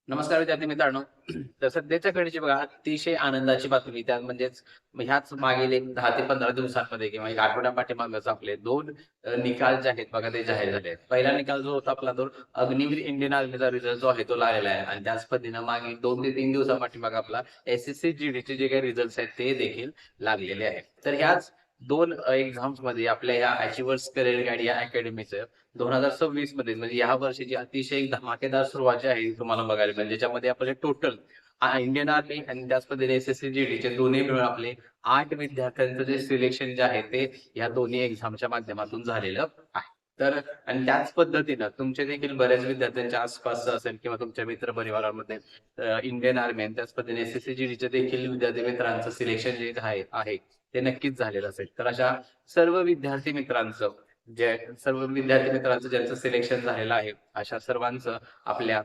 नमस्कार विद्यार्थी मित्रांनो. तर सध्याच्या घडीची बघा अतिशय आनंदाची बातमी त्या म्हणजेच ह्याच मागील एक 10 ते 15 दिवसांमध्ये किंवा एक आठवड्या पाठीमागच आपले दोन निकाल जे आहेत बघा ते जाहीर झाले आहेत. पहिला निकाल जो होता आपला तो अग्निवीर इंडियन आर्मीचा रिझल्ट जो आहे तो लागलेला आहे आणि त्याच पद्धतीनं मागील 2 ते 3 दिवसापाठीमागे आपला SSC GD चे जे काही रिझल्ट आहेत ते देखील लागलेले आहेत. तर ह्याच दोन एक्झाम्स मध्ये आपल्या ह्या अचिव्हर्स करिअर गाईड या अकॅडमीचं 2026 मध्ये म्हणजे या वर्षीची अतिशय एक धमाकेदार सुरुवात जी आहे तुम्हाला बघायला मिळेल, ज्याच्यामध्ये आपले टोटल इंडियन आर्मी आणि त्याच पद्धतीने SSC GD चे दोन्ही मिळून आपले 8 विद्यार्थ्यांचं जे सिलेक्शन जे आहे ते या दोन्ही एक्झामच्या माध्यमातून झालेलं आहे. तर आणि त्याच पद्धतीनं तुमचे देखील बऱ्याच विद्यार्थ्यांच्या आसपास असेल किंवा तुमच्या मित्र परिवारामध्ये इंडियन आर्मी आणि त्याच पद्धतीने SSC GD चे देखील विद्यार्थी मित्रांचं सिलेक्शन जे आहे ते नक्कीच झालेलं असेल. तर अशा सर्व विद्यार्थी मित्रांचं जे सर्व विद्यार्थी मित्रांचं ज्यांचं सिलेक्शन झालेलं आहे अशा सर्वांचं आपल्या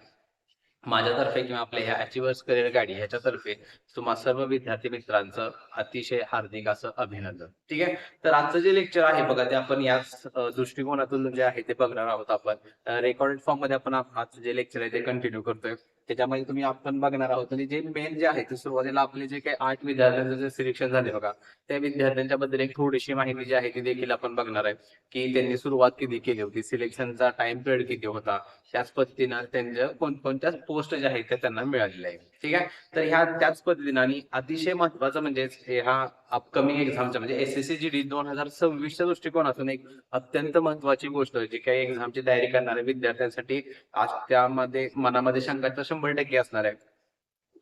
माझ्यातर्फे किंवा आपल्या ह्या अचिव्हर्स करिअर गाडी ह्याच्यातर्फे तुम्हा सर्व विद्यार्थी मित्रांचं अतिशय हार्दिक असं अभिनंदन. ठीक आहे. तर आजचं जे लेक्चर आहे बघा ते आपण याच दृष्टिकोनातून जे आहे ते बघणार आहोत. आपण रेकॉर्डेड फॉर्म मध्ये आपण आजचं जे लेक्चर आहे ते कंटिन्यू करतोय. त्याच्यामध्ये तुम्ही आपण बघणार आहोत आणि जे मेन जे आहे ते सुरुवातीला आपले जे काही 8 विद्यार्थ्यांचं जे सिलेक्शन झाले बघा त्या विद्यार्थ्यांच्या बद्दल एक थोडीशी माहिती जी आहे ती देखील आपण बघणार आहे की त्यांनी सुरुवात कधी केली होती, सिलेक्शनचा टाइम पिरियड किती होता, त्याच पद्धतीनं त्यांच्या कोणकोणत्या पोस्ट ज्या आहेत त्या त्यांना मिळालेल्या आहेत. ठीक आहे. तर ह्या त्याच पद्धतीनं आणि अतिशय महत्वाचं म्हणजे ह्या अपकमिंग एक्झामच्या म्हणजे SSC GD 2026च्या दृष्टिकोनातून एक अत्यंत महत्वाची गोष्ट जी काही एक्झामची तयारी करणाऱ्या विद्यार्थ्यांसाठी आज त्यामध्ये मनामध्ये शंकाचा 100% असणार आहे.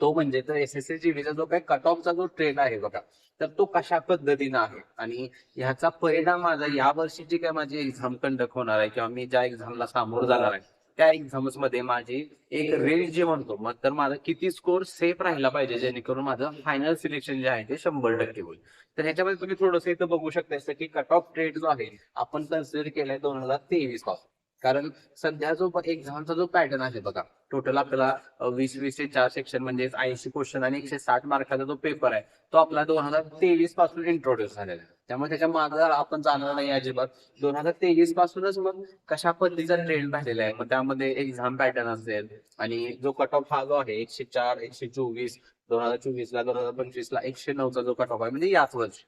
तो म्हणजे तर SSC GD चा जो काही कट ऑफचा जो ट्रेंड आहे बघा तर तो कशा पद्धतीनं आहे आणि ह्याचा परिणाम माझा या वर्षीची काय माझी एक्झाम कंडक्ट होणार आहे किंवा मी ज्या एक्झामला सामोरं जाणार आहे त्या एक्झाम्स मध्ये माझी एक रेंज जे म्हणतो मग तर माझा किती स्कोर सेफ राहिला पाहिजे जेणेकरून माझं फायनल सिलेक्शन जे आहे ते 100% होईल. तर ह्याच्यामध्ये तुम्ही थोडंसं इथं बघू शकता की कट ऑफ ट्रेड जो आहे आपण कन्सिडर केलाय 2023 पासून. कारण सध्या जो एक्झामचा जो पॅटर्न आहे बघा टोटल आपल्याला 20-20 चे 4 सेक्शन म्हणजे 80 क्वेश्चन आणि 160 मार्काचा जो पेपर आहे तो आपला 2023 पासून इंट्रोड्यूस झालेला आहे. त्यामुळे त्याच्या मागे आपण जाणार नाही अजिबात. 2023 पासूनच मग कशा पद्धतीचा ट्रेंड राहिलेला आहे मग त्यामध्ये एक्झाम पॅटर्न असेल आणि जो कट ऑफ हा जो आहे 104, 124, 2024ला 2025ला 109चा जो कट ऑफ आहे म्हणजे याच वर्षी.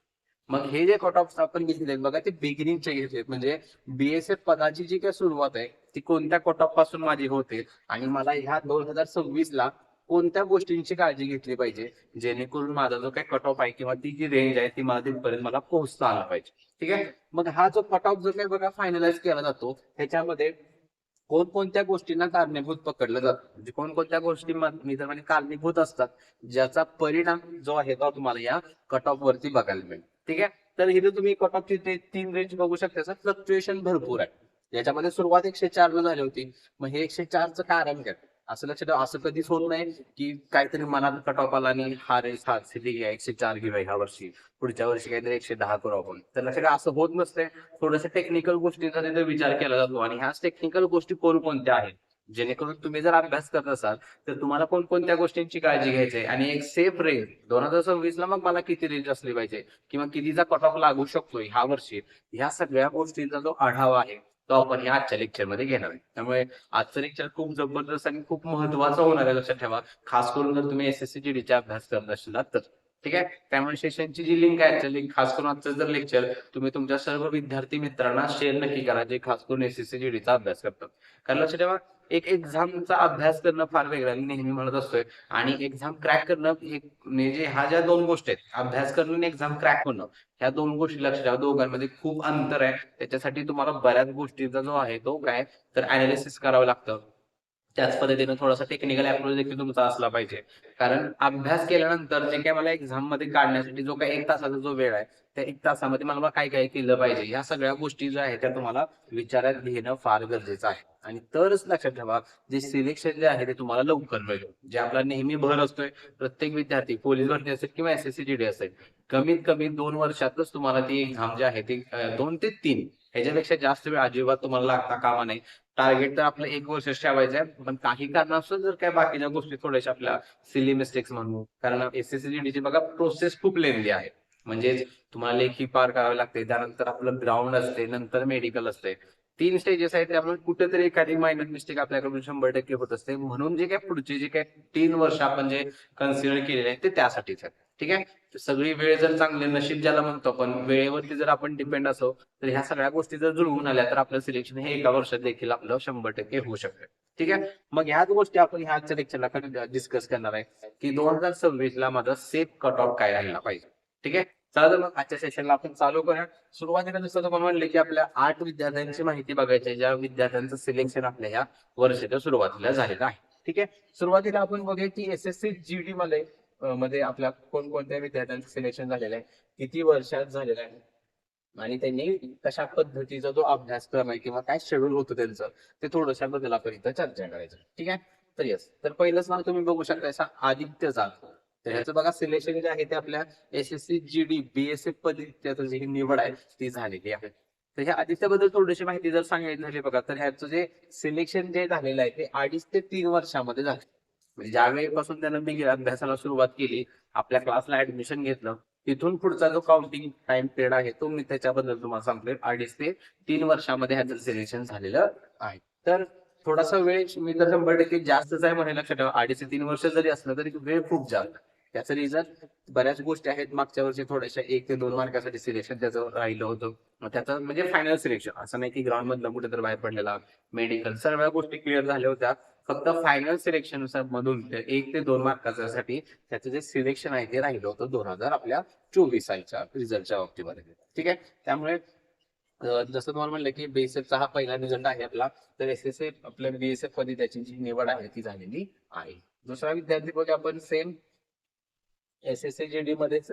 मग हे जे कट ऑफ आपण घेतले बघा ते बिगिनिंगचे घेतलेत म्हणजे BSF पदाची जी काही सुरुवात आहे ती कोणत्या कट ऑफ पासून माझी होते आणि मला ह्या 2026ला कोणत्या गोष्टींची काळजी घेतली पाहिजे जेणेकरून माझा जो काही कट ऑफ आहे किंवा ती जी रेंज आहे ती मला तिथपर्यंत मला पोहोचता आलं पाहिजे. ठीक आहे. मग हा जो कट ऑफ जो काही बघा फायनलाइज केला जातो त्याच्यामध्ये कोणकोणत्या गोष्टींना कारणीभूत पकडलं जातं म्हणजे कोणकोणत्या गोष्टी मी तर म्हणजे कारणीभूत असतात ज्याचा परिणाम जो आहे तो तुम्हाला या कट ऑफ वरती बघायला मिळेल. ठीक आहे. तर इथे तुम्ही कट ऑफची 3 रेंज बघू शकता. फ्लक्च्युएशन भरपूर आहे याच्यामध्ये. सुरुवात 104 ला झाली होती. मग हे 104चं कारण काय असं लक्षात ठेवा. असं कधीच होत नाही की काहीतरी मनात कट ऑफ आला आणि हा रेस हा ठीक आहे 104 घेऊया ह्या वर्षी, पुढच्या वर्षी काहीतरी 110 करू आपण. तर लक्षात असं होत नसते. थोडस टेक्निकल गोष्टींचा तिथे विचार केला जातो आणि ह्याच टेक्निकल गोष्टी कोणकोणत्या आहेत जेणेकरून तुम्ही जर अभ्यास करत असाल तर तुम्हाला कोणकोणत्या गोष्टींची काळजी घ्यायची आहे आणि एक सेफ रेंज 2026 ला मग मला किती रेंज असली पाहिजे किंवा कितीचा कट ऑफ लागू शकतोय ह्या वर्षी ह्या सगळ्या गोष्टींचा जो आढावा आहे तो आपण या आजच्या लेक्चर मध्ये घेणार आहे. त्यामुळे आजचं लेक्चर खूप जबरदस्त आणि खूप महत्वाचं होणार आहे लक्षात ठेवा. खास करून जर तुम्ही SSC GD चा अभ्यास करत असाल तर. ठीक आहे. त्यामुळे सेशनची जी लिंक आहे लिंक खास करून आजचं जर लेक्चर तुम्ही तुमच्या सर्व विद्यार्थी मित्रांना शेअर नक्की करा जे खास करून SSC GD चा अभ्यास करतात. कारण लक्षात ठेवा एक एक्झामचा अभ्यास करणं फार वेगळं मी नेहमी म्हणत असतोय आणि एक्झाम क्रॅक करणं एक म्हणजे ह्या ज्या दोन गोष्टी आहेत अभ्यास करणं आणि एक्झाम क्रॅक होणं ह्या दोन गोष्टी लक्षात ठेवा दोघांमध्ये खूप अंतर आहे. त्याच्यासाठी तुम्हाला बऱ्याच गोष्टींचा जो आहे तो काय तर अनालिसिस करावं लागतं. त्याच पद्धतीने थोडासा टेक्निकल अप्रोच देखील तुमचा असला पाहिजे. कारण अभ्यास केल्यानंतर जे काही मला एक्झाम मध्ये काढण्यासाठी जो काही 1 तासाचा जो वेळ आहे त्या 1 तासामध्ये मला काय काय केलं पाहिजे ह्या सगळ्या गोष्टी ज्या आहेत त्या तुम्हाला विचारात घेणं फार गरजेचं आहे. आणि तरच लक्षात ठेवा जे सिलेक्शन जे आहे ते तुम्हाला लवकर मिळेल. जे आपला नेहमी भर असतोय प्रत्येक विद्यार्थी पोलीस भरती असेल किंवा SSC GD असेल कमीत कमी 2 वर्षातच तुम्हाला ती एक्झाम जी आहे ती 2 ते 3 ह्याच्यापेक्षा जास्त वेळ अजिबात तुम्हाला लागता कामा नये. टार्गेट तर आपलं 1 वर्ष ठेवायचं आहे पण काही कारणास्तव जर काय बाकीच्या गोष्टी थोड्याशा आपल्या सिली मिस्टेक्स म्हणू कारण SSC GD ची बघा प्रोसेस खूप लेंदी आहे. म्हणजे तुम्हाला लेखी पार करावे लागते त्यानंतर आपलं ग्राउंड असते नंतर मेडिकल असते. 3 स्टेजेस आहेत, त्यामुळे कुठेतरी एखादी मायनर मिस्टेक आपल्याकडून 100% होत असते. म्हणून जे काही पुढचे जे काही 3 वर्ष आपण जे कन्सिडर केलेले आहेत ते त्यासाठीच आहे. ठीक आहे. सगळी वेळ जर चांगले नशीब ज्याला म्हणतो आपण, वेळेवरती जर आपण डिपेंड असो, तर ह्या सगळ्या गोष्टी जर जुळवून आल्या तर आपलं सिलेक्शन हे एका वर्षात देखील आपलं 100% होऊ शकतं. ठीक आहे. मग ह्याच गोष्टी आपण ह्याच्या लेक्चरला डिस्कस करणार आहे की 2026 ला माझा सेफ कट ऑफ काय राहिला पाहिजे. ठीक आहे. चला तर मग आजच्या सेशनला आपण चालू करूया. सुरुवातीला जसं तुम्हाला म्हणले की आपल्या 8 विद्यार्थ्यांची माहिती बघायची आहे, ज्या विद्यार्थ्यांचं सिलेक्शन आपल्या ह्या वर्षाच्या सुरुवातीला झालेलं आहे. ठीक आहे. सुरुवातीला आपण बघूया की एसएससी जीडी मध्ये आपल्या कोणकोणत्या विद्यार्थ्यांचं सिलेक्शन झालेलं आहे, किती वर्षात झालेलं आहे आणि त्यांनी कशा पद्धतीचा जो अभ्यासक्रम आहे किंवा काय शेड्यूल होतं त्यांचं, ते थोडंशा बद्दल आपण इथं चर्चा करायचं. ठीक आहे. तर येस, तर पहिलंच नाव तुम्ही बघू शकता आदित्य जाधव. तर ह्याचं बघा सिलेक्शन जे आहे ते आपल्या एसएससी जीडी बीएसएफ पद्धतीची जी निवड आहे ती झालेली आहे. तर ह्या आदित्यबद्दल थोडीशी माहिती जर सांगायची झाली बघा, तर ह्याचं जे सिलेक्शन जे झालेलं आहे ते 2.5 ते 3 वर्षामध्ये झालं. म्हणजे ज्या वेळेपासून त्यानं मी अभ्यासाला सुरुवात केली, आपल्या क्लासला ऍडमिशन घेतलं, तिथून पुढचा जो काउंटिंग टाइम पिरियड आहे तो मी त्याच्याबद्दल तुम्हाला सांगतोय. 2.5 ते 3 वर्षामध्ये ह्याचं सिलेक्शन झालेलं आहे. तर थोडासा वेळ मी तर 100% जास्तच आहे म्हणायला, लक्षात ठेवा. 2.5 ते 3 वर्ष जरी असलं तरी वेळ खूप जास्त. त्याचं रिझन बऱ्याच गोष्टी आहेत. मागच्या वर्षी थोड्याशा 1 ते 2 मार्कासाठी सिलेक्शन त्याचं राहिलं होतं. त्याचं म्हणजे फायनल सिलेक्शन, असं नाही की ग्राउंड मधलं कुठे तर बाहेर पडलेला, मेडिकल सगळ्या गोष्टी क्लिअर झाल्या होत्या. फक्त फायनल सिलेक्शन मधून 1 ते 2 मार्कासाठी त्याचं जे सिलेक्शन आहे ते राहिलं होतं 2024 सालच्या रिझल्टच्या बाबतीमध्ये. ठीक आहे. त्यामुळे जसं तुम्हाला म्हणलं की बीएसएफचा हा पहिला रिझल्ट आहे आपला, तर एसएससी आपल्या बीएसएफ मध्ये त्याची जी निवड आहे ती झालेली आहे. दुसरा विद्यार्थी बघा आपण सेम एसएससी जीडी मध्येच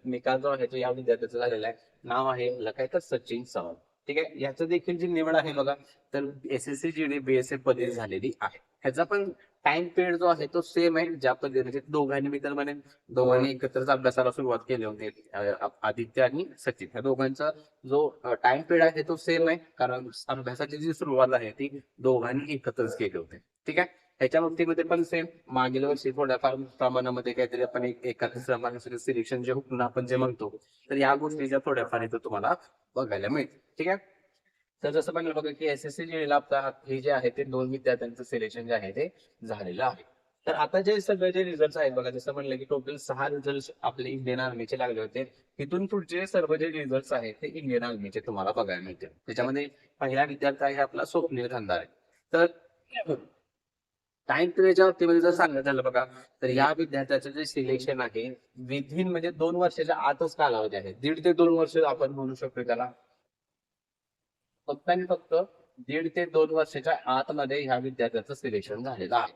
निकाल जो आहे तो या विद्यार्थ्याचा झालेला आहे. नाव आहे काय तर सचिन चव्हाण. ठीक आहे. याचं देखील जी निवड आहे बघा, तर एसएससी जीडी बीएसएफ मध्ये झालेली आहे. ह्याचा पण टाइम पिरियड जो आहे तो सेम आहे. ज्या पद्धतीने दोघांनी मी तर म्हणेन दोघांनी एकत्रच अभ्यासाला सुरुवात केली होती, आदित्य आणि सचिन. ह्या दोघांचा जो टाइम पिरियड आहे तो सेम आहे, कारण अभ्यासाची जी सुरुवात आहे ती दोघांनी एकत्रच केली होती. ठीक आहे. ह्याच्या बाबतीमध्ये पण सेम मागील वर्षी थोड्याफार प्रमाणामध्ये काहीतरी आपण एकादश सिलेक्शन जे हुकून आपण जे म्हणतो, तर या गोष्टीच्या थोड्याफार इथं तुम्हाला बघायला मिळते. ठीक आहे. तर जसं पण बघा की एसएससी जीडीला हे जे आहे ते 2 विद्यार्थ्यांचं सिलेक्शन जे आहे ते झालेलं आहे. तर आता जे सगळे जे रिझल्ट आहेत बघा, जसं म्हणलं की टोटल 6 रिझल्ट आपले इंडियन आर्मीचे लागले होते. तिथून पुढचे सर्व जे रिझल्ट आहेत ते इंडियन आर्मीचे तुम्हाला बघायला मिळतील. त्याच्यामध्ये पहिला विद्यार्थी आहे आपला स्वप्नील खंदारे. तर टाइम पिरियडच्या बाबतीमध्ये जर सांगायचं झालं बघा, तर या विद्यार्थ्याचं जे सिलेक्शन आहे विथिन म्हणजे 2 वर्षाच्या आतच कालावधी आहे. 1.5 ते 2 वर्ष आपण म्हणू शकतो त्याला. फक्त आणि फक्त 1.5 ते 2 वर्षाच्या आतमध्ये ह्या विद्यार्थ्याचं सिलेक्शन झालेलं आहे.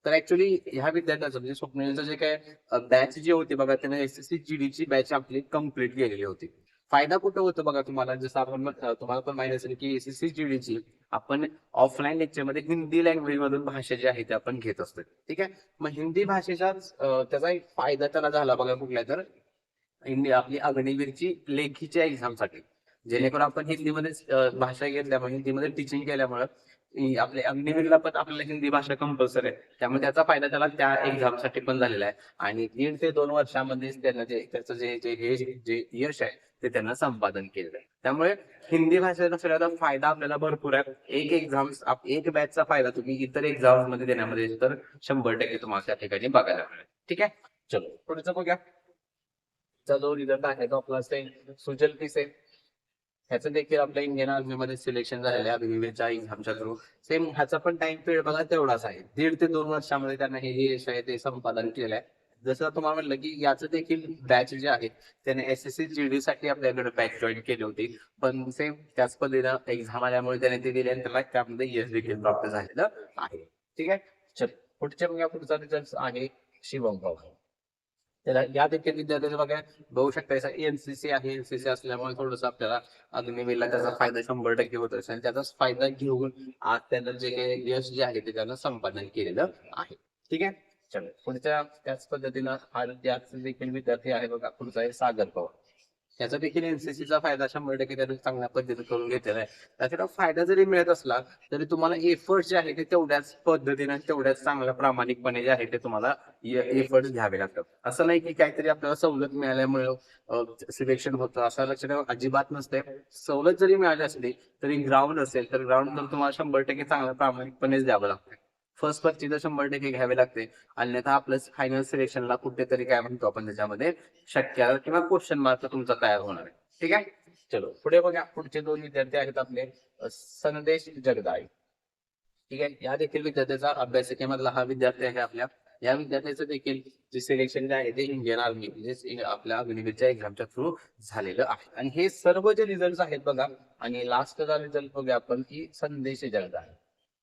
तर ऍक्च्युली ह्या विद्यार्थ्याचं म्हणजे स्वप्नीलचं जे काय बॅच जी होती बघा, त्याने एसएससी जीडीची बॅच आपली कम्प्लीट केलेली होती. फायदा कुठं होतो बघा तुम्हाला, जसं आपण तुम्हाला पण माहिती असेल की एसएससी जीडीची आपण ऑफलाईन लेक्चरमध्ये हिंदी लँग्वेज मधून भाषा जी आहे ती आपण घेत असतो. ठीक आहे. मग हिंदी भाषेचा त्याचा एक फायदा त्याला झाला बघा कुठला, तर आपली अग्निवीरची लेखीच्या एक्झामसाठी, जेणेकरून आपण हिंदीमध्ये भाषा घेतल्यामुळे हिंदीमध्ये टीचिंग केल्यामुळे आपल्या अग्निवीरला पण आपल्याला हिंदी भाषा कंपल्सरी आहे. त्यामुळे त्याचा फायदा त्याला त्या एक्झामसाठी पण झालेला आहे. आणि 1.5 ते 2 वर्षामध्ये त्यानं त्याचं जे यश आहे ते त्यांना संपादन केलेलं आहे. त्यामुळे हिंदी भाषेचा सगळ्यात फायदा आपल्याला भरपूर आहे. एक बॅचचा फायदा तुम्ही इतर एक्झाम्स मध्ये देण्यामध्ये तर 100% तुम्हाला त्या ठिकाणी बघायला मिळेल. ठीक आहे. चलो पुढचं बघूया. जो रिझल्ट आहे तो आपला सुजल पिसे. ह्याचं देखील आपल्या इंडियन आर्मीमध्ये सिलेक्शन झालेलं आहे अग्निवीरच्या एक्झामच्या थ्रू. सेम ह्याचा पण टाइम पिरियड बघा तेवढाच आहे. 1.5 ते 2 वर्षामध्ये त्यांना हे यश आहे ते संपादन केलेलं आहे. जसं तुम्हाला म्हटलं की याचं देखील बॅच जे आहे त्याने एसएससी जीडी साठी आपल्याकडे बॅच जॉईन केली होती, पण सेम त्याच पद्धतीनं एक्झाम आल्यामुळे त्याने ते दिले आणि त्याला त्यामध्ये यश देखील प्राप्त झालेलं आहे. ठीक आहे. चल पुढचा रिझल्ट आहे शिवम भाऊ. त्याला या देखील विद्यार्थ्यांना बघा बघू शकता एनसीसी आहे. एनसीसी असल्यामुळे थोडस आपल्याला अग्निवीरला त्याचा फायदा 100% होत असेल. त्याचाच फायदा घेऊन आज त्यानं जे काही यश जे आहे ते त्यानं संपादन केलेलं आहे. ठीक आहे. चलो पुढच्या त्याच पद्धतीनं हा त्याच देखील विद्यार्थी आहे बघा, पुढचा आहे सागर पवार. त्याचा देखील एनसीसीचा फायदा 100% त्यांनी चांगल्या पद्धतीने करून घेतलेला आहे. त्याचा फायदा जरी मिळत असला तरी तुम्हाला एफर्ट जे आहे ते तेवढ्याच पद्धतीने तेवढ्याच चांगल्या प्रामाणिकपणे जे आहे ते तुम्हाला एफर्ट घ्यावे लागतात. असं नाही की काहीतरी आपल्याला सवलत मिळाल्यामुळे सिलेक्शन होतं असं लक्षात अजिबात नसते. सवलत जरी मिळाली असली तरी ग्राउंड असेल तर ग्राउंड तर तुम्हाला 100% चांगल्या प्रामाणिकपणेच द्यावं लागतं. फर्स्ट पर्ची तर 100% घ्यावी लागते. अन्यथा आपलं फायनल सिलेक्शनला कुठेतरी काय म्हणतो आपण त्याच्यामध्ये शक्य किंवा क्वेश्चन मार्क तुमचा तयार होणार आहे. ठीक आहे. चलो पुढे बघा, पुढचे 2 विद्यार्थी आहेत आपले संदेश जगदाळे. ठीक आहे. या देखील विद्यार्थ्याचा अभ्यासिकेमधला हा विद्यार्थी आहे आपल्या. या विद्यार्थ्याचं देखील जे सिलेक्शन जे आहे ते इंडियन आर्मी म्हणजे आपल्या अग्निवीरच्या एक्झामच्या थ्रू झालेलं आहे. आणि हे सर्व जे रिझल्ट आहेत बघा, आणि लास्टचा रिझल्ट बघूया आपण की संदेश जगदाळे.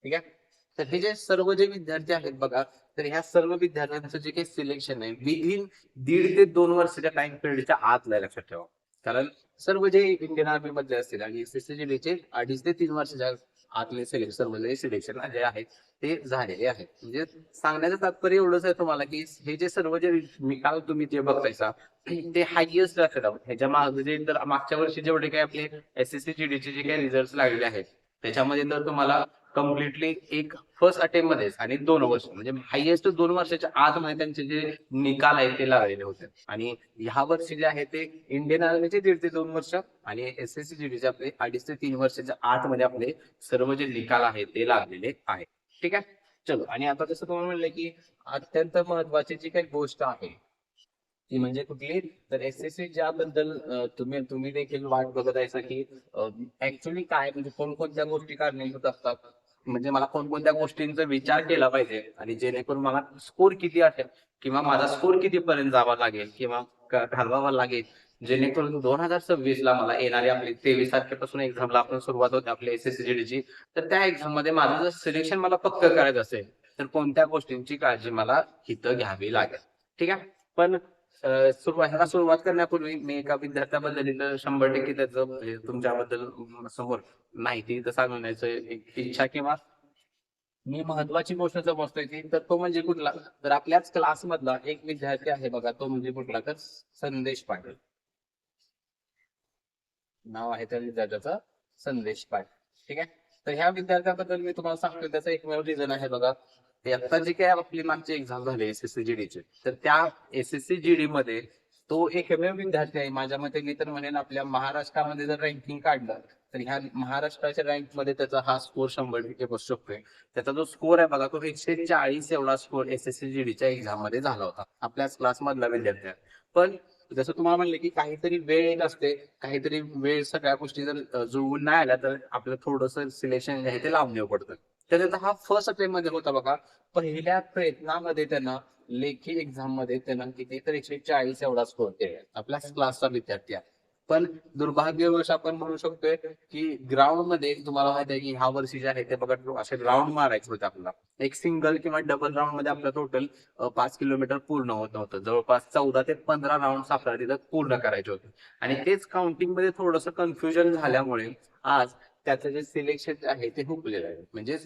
ठीक आहे. तर हे जे सर्व जे विद्यार्थी आहेत बघा, तर ह्या सर्व विद्यार्थ्यांचं जे काही सिलेक्शन आहे विदिन 1.5 ते 2 वर्षाच्या टाइम पिरियडच्या आतला लक्षात ठेवा. कारण सर्व जे इंडियन आर्मी मध्ये असतील आणि एसएससीजीडीचे 2.5 ते 3 वर्षाच्या आतले सर्व जे सिलेक्शन जे आहेत ते झालेले आहेत. म्हणजे सांगण्याचं तात्पर्य एवढंच आहे तुम्हाला की हे जे सर्व जे निकाल तुम्ही जे बघतायसा ते हायएस्ट लक्षात ह्याच्या मागे जे तर मागच्या वर्षी जेवढे काही आपले एसएससीजीडीचे जे काही रिझल्ट लागलेले आहेत त्याच्यामध्ये तर तुम्हाला कम्प्लिटली एक फर्स्ट अटेम्प्ट मध्येच आणि 2 वर्ष म्हणजे हायएस्ट 2 वर्षाच्या आतमध्ये त्यांचे जे निकाल आहेत ते लागलेले होते. आणि ह्या वर्षी जे आहे ते इंडियन आर्मीचे 1.5 ते 2 वर्ष आणि एसएससीजीडीचे आपले 2.5 ते 3 वर्षाच्या आतमध्ये आपले सर्व जे निकाल आहेत ते लागलेले आहेत. ठीक आहे. चलो, आणि आता जसं तुम्हाला म्हणलं की अत्यंत महत्वाची जी काही गोष्ट आहे ती म्हणजे कुठली, तर एसएससी ज्याबद्दल तुम्ही तुम्ही देखील वाट बघत आहे की ऍक्च्युली काय म्हणजे कोणकोणत्या गोष्टी कारणीभूत असतात, म्हणजे मला कोणकोणत्या गोष्टींचा विचार केला पाहिजे आणि जेणेकरून मला स्कोर किती असेल किंवा माझा स्कोर किती पर्यंत जावा लागेल किंवा घालवावा लागेल, जेणेकरून 2026 ला मला येणारी आपली 23 तारखेपासून एक्झामला आपण सुरुवात होते आपल्या एसएससीजीडीची. तर त्या एक्झाम मध्ये माझं जर सिलेक्शन मला पक्क करायचं असेल तर कोणत्या गोष्टींची काळजी मला इथं घ्यावी लागेल. ठीक आहे. पण सुरुवात करण्यापूर्वी मी एका विद्यार्थ्याबद्दल इथं 100% त्याचं म्हणजे तुमच्याबद्दल समोर माहिती इथं सांगण्याचं एक इच्छा किंवा मी महत्वाची गोष्ट समजतोय ती, तर तो म्हणजे कुठला, तर आपल्याच क्लास मधला एक विद्यार्थी आहे बघा, तो म्हणजे कुठला, तर संदेश पाटील नाव आहे त्या विद्यार्थ्याचं, संदेश पाटील. ठीक आहे. तर ह्या विद्यार्थ्याबद्दल मी तुम्हाला सांगतो त्याचं एकमेव रिझन आहे बघा, ते आता जी काय आपली मागची एक्झाम झाली एसएससीजीडीची, तर त्या एसएससीजीडी मध्ये तो एकमेव विद्यार्थी आहे माझ्या मते. मी तर म्हणेन आपल्या महाराष्ट्रामध्ये जर रँकिंग काढलं तर ह्या महाराष्ट्राच्या रँक मध्ये त्याचा हा स्कोर 100% बसू शकतोय. त्याचा जो स्कोर आहे बघा तो 140 एवढा स्कोर एसएससीजीडीच्या एक्झाम मध्ये झाला होता, आपल्याच क्लास मधला विद्यार्थी आहे. पण जसं तुम्हाला म्हणलं की काहीतरी वेळ येत असते, काहीतरी वेळ सगळ्या गोष्टी जर जुळवून नाही आल्या तर आपलं थोडस सिलेक्शन जे आहे ते लांबणीवर पडतं. तर त्याचा हा फर्स्ट अटेम्प्ट मध्ये होता बघा. पहिल्या प्रयत्नामध्ये त्यांना लेखी एक्झाम मध्ये त्यांना किती तर 140 एवढा स्कोर केला, आपल्याच क्लासचा विद्यार्थी आहे. पण दुर्भाग्यवश आपण म्हणू शकतोय की ग्राउंड मध्ये तुम्हाला माहिती आहे की ह्या वर्षी जे आहे ते बघा असे राऊंड मारायचे होते आपल्याला. एक सिंगल किंवा डबल राऊंड मध्ये आपलं टोटल 5 किलोमीटर पूर्ण होत नव्हतं, जवळपास 14 ते 15 राऊंड आपल्याला तिथं पूर्ण करायचे होते. आणि तेच काउंटिंग मध्ये थोडंसं कन्फ्युजन झाल्यामुळे आज त्याचं जे सिलेक्शन आहे ते हुकलेलं आहे, म्हणजे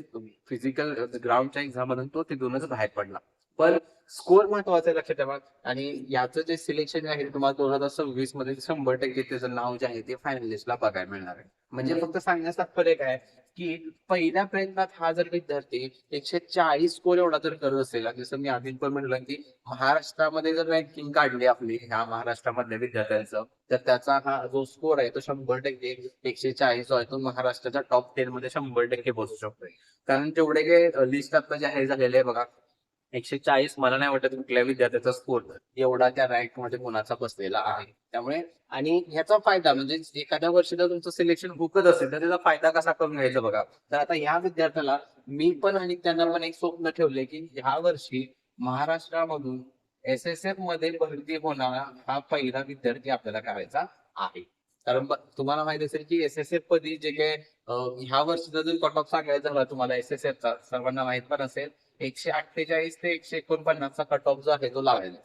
फिजिकल ग्राउंडच्या एक्झाम मधून तो तिथूनच बाहेर पडला. पण स्कोर महत्वाचा आहे लक्षात ठेवा. आणि याचं जे सिलेक्शन आहे तुम्हाला 2026 मध्ये 100% त्याचं नाव जे आहे ते फायनलिस्टला बघायला मिळणार आहे. म्हणजे फक्त सांगण्यास तात्पर्य काय की पहिल्या प्रयत्नात हा जर विद्यार्थी 140 स्कोर एवढा जर करत असेल, जसं मी आधी पण म्हटलं की महाराष्ट्रामध्ये जर रँकिंग काढली आपली ह्या महाराष्ट्रामधल्या विद्यार्थ्यांचं, तर त्याचा हा जो स्कोर आहे तो 100% 140 जो आहे तो महाराष्ट्राच्या टॉप 10 मध्ये 100% बसू शकतोय. कारण तेवढे काही लिस्ट आता जाहीर झालेले आहे बघा, 140 मला नाही वाटत कुठल्या विद्यार्थ्याचा स्कोर एवढा त्या रँक मध्ये कोणाचा बसलेला आहे. त्यामुळे आणि ह्याचा फायदा म्हणजे एखाद्या वर्षी जर तुमचं सिलेक्शन हुकत असेल तर त्याचा फायदा कसा करून घ्यायचा बघा. तर आता ह्या विद्यार्थ्याला मी पण आणि त्यांना पण एक स्वप्न ठेवले की ह्या वर्षी महाराष्ट्रामधून एसएसएफ मध्ये भरती होणारा हा पहिला विद्यार्थी आपल्याला करायचा आहे. कारण तुम्हाला माहित असेल की एसएसएफ पदी जे काही ह्या वर्षीचा जर कट ऑफ सांगायचा झाला तुम्हाला एसएसएफचा, सर्वांना माहित पण असेल 148 ते 149 कट ऑफ जो आहे तो लावायचा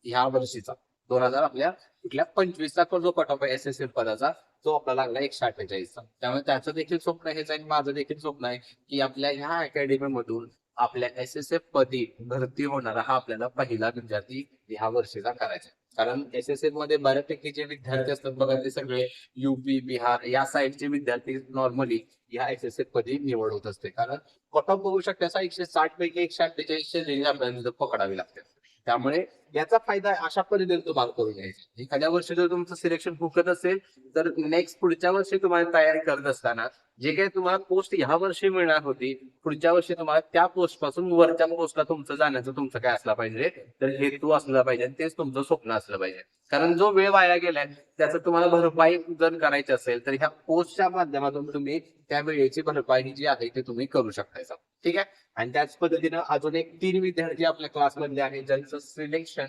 ह्या वर्षीचा. 2000 आपल्या कुठल्या 25चा जो कट ऑफ आहे एसएसएफ पदाचा तो आपला लागला 148चा. त्यामुळे त्याचं देखील स्वप्न हेच आहे आणि माझं देखील स्वप्न आहे की आपल्या ह्या अकॅडमी मधून आपल्या SSF पदी भरती होणारा हा आपल्याला पहिला विद्यार्थी ह्या वर्षीचा करायचा आहे. कारण SSF मध्ये बऱ्यापैकी जे विद्यार्थी असतात बघा ते सगळे UP, बिहार या साईडचे विद्यार्थी नॉर्मली या SSF पदी निवड होत असते. कारण कट ऑफ बघू शकता असा 160 पैकी 148 रेंज आपल्याला पकडावी लागते. त्यामुळे याचा फायदा अशा पद्धतीने तुम्हाला करून घ्यायचा. एखाद्या वर्षी जर तुमचं सिलेक्शन हुकत असेल तर नेक्स्ट पुढच्या वर्षी तुम्हाला तयारी करत असताना जे काही तुम्हाला पोस्ट ह्या वर्षी मिळणार होती पुढच्या वर्षी तुम्हाला त्या पोस्ट पासून वरच्या पोस्टला तुमचं जाण्याचं तुमचं काय असला पाहिजे तर हेतू असला पाहिजे आणि तेच तुमचं स्वप्न असलं पाहिजे. कारण जो वेळ वाया गेलाय त्याचं तुम्हाला भरपाई जर करायची असेल तर ह्या पोस्टच्या माध्यमातून तुम्ही त्या वेळेची भरपाई जी आहे ती तुम्ही करू शकता. ठीक आहे. आणि त्याच पद्धतीनं अजून एक 3 विद्यार्थी आपल्या क्लासमधले आहेत ज्यांचं सिलेक्शन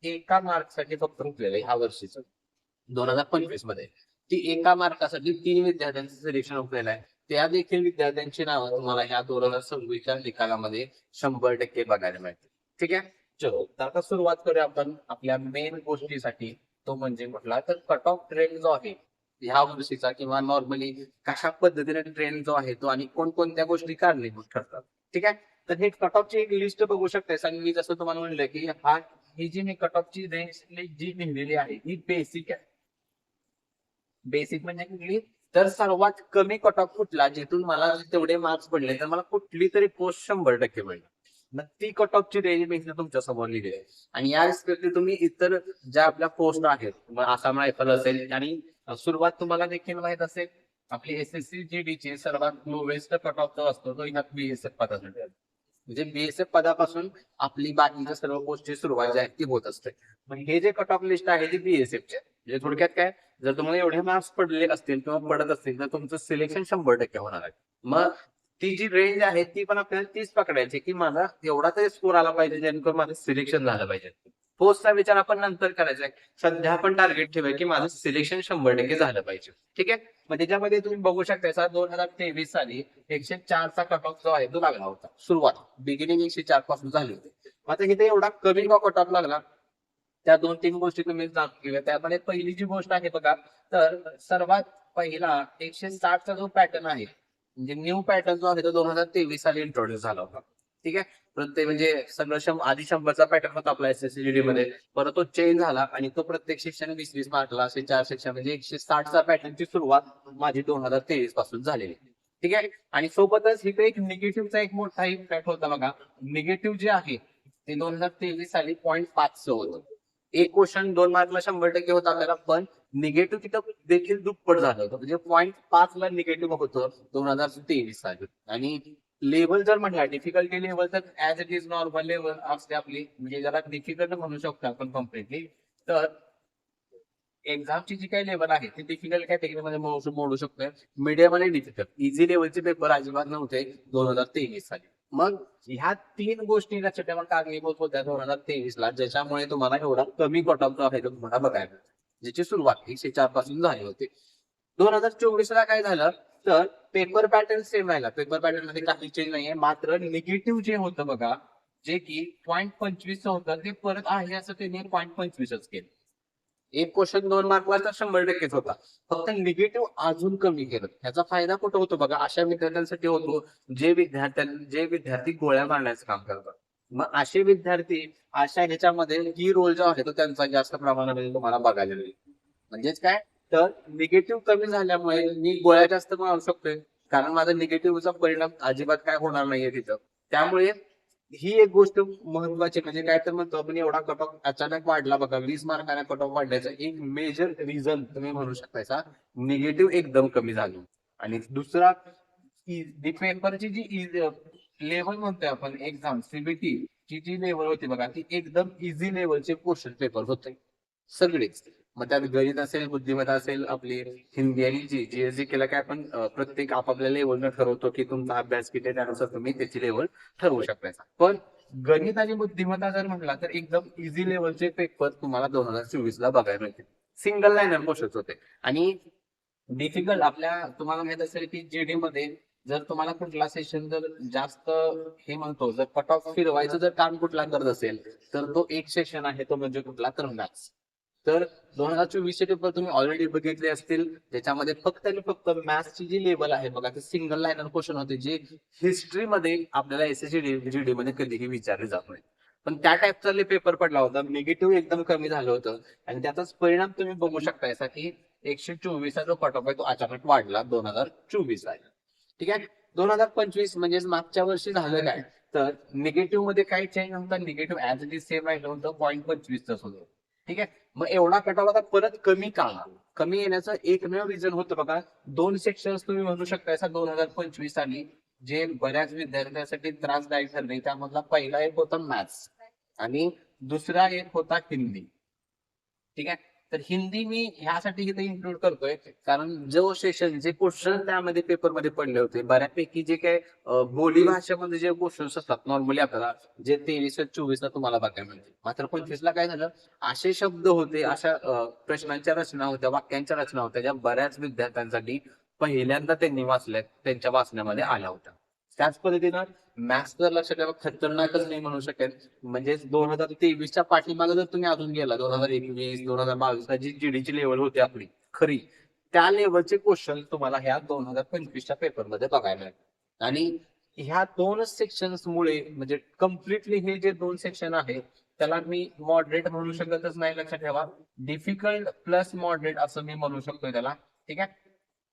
एका मार्कसाठी फक्त हुकलेलं आहे ह्या वर्षीचं 2025 मध्ये. ती एका मार्कासाठी 3 विद्यार्थ्यांचं सिलेक्शन हुकलेलं आहे. त्या देखील विद्यार्थ्यांची नावं तुम्हाला ह्या 2026च्या निकालामध्ये 100% बघायला मिळतील. ठीक आहे. चलो तर आता सुरुवात करूया आपण आपल्या मेन गोष्टीसाठी. तो म्हणजे कुठला तर कट ऑफ ट्रेंड जो आहे ह्या वर्षीचा किंवा नॉर्मली कशा पद्धतीने ट्रेंड जो आहे तो आणि कोणकोणत्या गोष्टी कारणीभूत ठरतात. ठीक आहे. तर हे कट ऑफची एक लिस्ट बघू शकताय. आणि मी जसं तुम्हाला म्हणलं की ही जी मी कट ऑफची रेंज जी लिहिलेली आहे ही बेसिक आहे. बेसिक म्हणजे कुठली तर सर्वात कमी कट ऑफ कुठला जिथून मला तेवढे मार्क्स पडले तर मला कुठली तरी पोस्ट 100% मिळेल. मग ती कट ऑफची रेंज मी तुमच्या समोर लिहिली आहे. आणि या रिस्पेक्टली तुम्ही इतर ज्या आपल्या पोस्ट आहेत आसाम रायफल असेल आणि सुरुवात तुम्हाला देखील माहित असेल आपली SSC GD ची सर्वात लोवेस्ट कट ऑफ जो असतो तो ह्या BSF पदासाठी म्हणजे BSF पदापासून आपली बाकीच्या सर्व गोष्टी सुरुवात जी आहे ती होत असते. मग हे जे कट ऑफ लिस्ट आहे ती BSF ची म्हणजे थोडक्यात काय जर तुम्हाला एवढे मार्क्स पडले असतील किंवा पडत असतील तर तुमचं सिलेक्शन 100% होणार आहे. मग ती जी रेंज आहे ती पण आपल्याला तीच पकडायची की माझा एवढा तरी स्कोर आला पाहिजे जेणेकरून माझं सिलेक्शन झालं पाहिजे. पोस्टचा विचार आपण नंतर करायचा आहे. सध्या आपण टार्गेट ठेवूया की माझं सिलेक्शन 100% झालं पाहिजे. ठीक आहे. मग त्याच्यामध्ये तुम्ही बघू शकता 2023 साली 104चा कट ऑफ जो आहे तो लागला होता. सुरुवात बिगिनिंग 104 पासून झाली होती. आता इथे एवढा कमी कट ऑफ लागला त्या 2-3 गोष्टी तुम्ही जाणून घेऊया. त्यामध्ये पहिली जी गोष्ट आहे बघा तर सर्वात पहिला 160चा जो पॅटर्न आहे म्हणजे न्यू पॅटर्न जो आहे तो 2023 साली इंट्रोड्यूस झाला होता. ठीक आहे. प्रत्येक म्हणजे सगळं आधी 100चा पॅटर्न होता आपला SSC GD मध्ये परत तो चेंज झाला आणि तो प्रत्येक सेक्शन 20-20 मार्कला असे 4 सेक्शन म्हणजे 160चा पॅटर्नची सुरुवात माझी 2023 पासून झालेली. ठीक आहे. आणि सोबतच इथे एक निगेटिव्हचा एक मोठा इम्पॅक्ट होता बघा. निगेटिव्ह जे आहे ते 2023 साली 0.5 होतं. एक क्वेश्चन 2 मार्कला 100% होता आपल्याला पण निगेटिव्ह तिथं देखील दुप्पट झालं होतं म्हणजे 0.5 ला निगेटिव्ह होतं 2023 साली. आणि लेवल जर म्हटला डिफिकल्टी लेवल तर as it is normal level असते आपली म्हणजे जरा डिफिकल्ट म्हणू शकतो आपण कम्प्लिटली. तर एक्झामची जी काही लेवल आहे ती डिफिकल्ट कॅटेगरीमध्ये मोडू शकतो. मीडियम आणि डिफिकल्ट इझी लेवलचे पेपर अजिबात नव्हते 2023 साली. मग ह्या 3 गोष्टी लक्षात ठेवा कारणीभूत होत्या 2023 ला ज्याच्यामुळे तुम्हाला एवढा कमी कट ऑफ जो आहे तो तुम्हाला बघायला ज्याची सुरुवात 104 पासून झाली होती. 2024 ला काय झालं तर पेपर पॅटर्न सेम राहिला. पेपर पॅटर्न मध्ये काही चेंज नाहीये मात्र निगेटिव्ह जे होतं बघा जे की 0.25 होतं ते परत आहे असं त्यांनी 0.25च केलं. एक क्वेश्चन 2 मार्कला तर 100%च होता. फक्त निगेटिव्ह अजून कमी केलं. याचा फायदा कुठं होतो बघा अशा विद्यार्थ्यांसाठी होतो जे विद्यार्थी गोळ्या मारण्याचं काम करतात. मग असे विद्यार्थी अशा ह्याच्यामध्ये ही रोल जो आहे तो त्यांचा जास्त प्रमाणामध्ये तुम्हाला बघायला मिळेल. म्हणजेच काय तर निगेटिव्ह कमी झाल्यामुळे मी गोळ्या जास्त मारू शकतोय कारण माझा निगेटिव्हचा परिणाम अजिबात काय होणार नाहीये तिथं. त्यामुळे ही एक गोष्ट महत्वाची म्हणजे काय तर म्हणतो आपण एवढा कट ऑफ अचानक वाढला बघा 20 मार्काने कट ऑफ वाढण्याचं एक मेजर रिझन तुम्ही म्हणू शकता निगेटिव्ह एकदम कमी झालं. आणि दुसरा पेपरची जी लेवल म्हणतोय आपण एक्झाम CBT ची जी लेवल होती बघा ती एकदम इझी लेवलचे क्वेश्चन पेपर होते सगळेच. मग त्यात गणित असेल बुद्धिमत्ता असेल आपली हिंदी आणि GSG केला काय आपण प्रत्येक आपापल्या लेवलनं ठरवतो की तुमचा अभ्यास किती त्यानुसार तुम्ही त्याची लेवल ठरवू शकता. पण गणित आणि बुद्धिमत्ता जर म्हटला तर एकदम इझी लेवलचे पेपर तुम्हाला 2024 ला बघायला मिळतील. सिंगल लाईनर क्वेश्चन होते. आणि डिफिकल्ट आपल्या तुम्हाला माहित असेल की GD मध्ये जर तुम्हाला कुठला सेशन जर जास्त हे म्हणतो जर कट ऑफ फिरवायचं जर काम कुठला करत असेल तर तो एक सेशन आहे तो म्हणजे कुठला तर मॅथ्स. तर 2024 चे पेपर तुम्ही ऑलरेडी बघितले असतील, ज्याच्यामध्ये फक्त आणि फक्त मॅथ्सची जी लेवल आहे बघा, ते सिंगल लाईनर क्वेश्चन होते, जे हिस्ट्रीमध्ये आपल्याला एसएससी जीडी मध्ये कधीही विचारले जात नाही. पण त्या टाईपचा पेपर पडला होता, निगेटिव्ह एकदम कमी झालं होतं आणि त्याचाच परिणाम तुम्ही बघू शकता की 124 जो कट ऑफ आहे तो अचानक वाढला 2024 ला. ठीक आहे. 2025 म्हणजे मागच्या वर्षी झालं काय, तर निगेटिव्ह मध्ये काही चेंज नव्हता, negative as it is same राहिलं होतं, 0.25 होतं. ठीक आहे. मग एवढा कट ऑफ आता परत कमी का? कमी येण्याचं एकमेव रिझन होतं बघा, 2 सेक्शन्स तुम्ही म्हणू शकता 2025 साली जे बऱ्याच विद्यार्थ्यांसाठी त्रासदायक ठरले. त्यामधला पहिला एक होता मॅथ्स आणि दुसरा एक होता हिंदी. ठीक आहे. तर हिंदी मी ह्यासाठी इथे इन्क्लूड करतोय कारण जो सेशन जे क्वेश्चन त्यामध्ये पेपरमध्ये पडले होते, बऱ्यापैकी जे काय बोली भाषेमध्ये जे क्वेश्चन्स असतात नॉर्मली आपल्याला, जे 23-24 ला तुम्हाला बघायला मिळते. मात्र 25 ला काय झालं, असे शब्द होते, अशा प्रश्नांच्या रचना होत्या, वाक्यांच्या रचना होत्या, ज्या बऱ्याच विद्यार्थ्यांसाठी पहिल्यांदा त्यांनी वाचल्या, त्यांच्या वाचण्यामध्ये आल्या होत्या. त्याच पद्धतीनं मॅथ्स जर लक्षात ठेवा, खतरनाकच नाही म्हणू शकेल. म्हणजे 2023च्या पाठीमागे जर तुम्ही अजून गेला, 2021, 2022 जी जीडीची लेवल होती आपली खरी, त्या लेवलचे क्वेश्चन तुम्हाला ह्या 2025च्या पेपरमध्ये बघायला मिळतात. आणि ह्या 2 सेक्शन्स मुळे म्हणजे कम्प्लिटली हे जे 2 सेक्शन आहे त्याला मी मॉडरेट म्हणू शकतच नाही. लक्षात ठेवा, डिफिकल्ट प्लस मॉडरेट असं मी म्हणू शकतोय त्याला. ठीक आहे.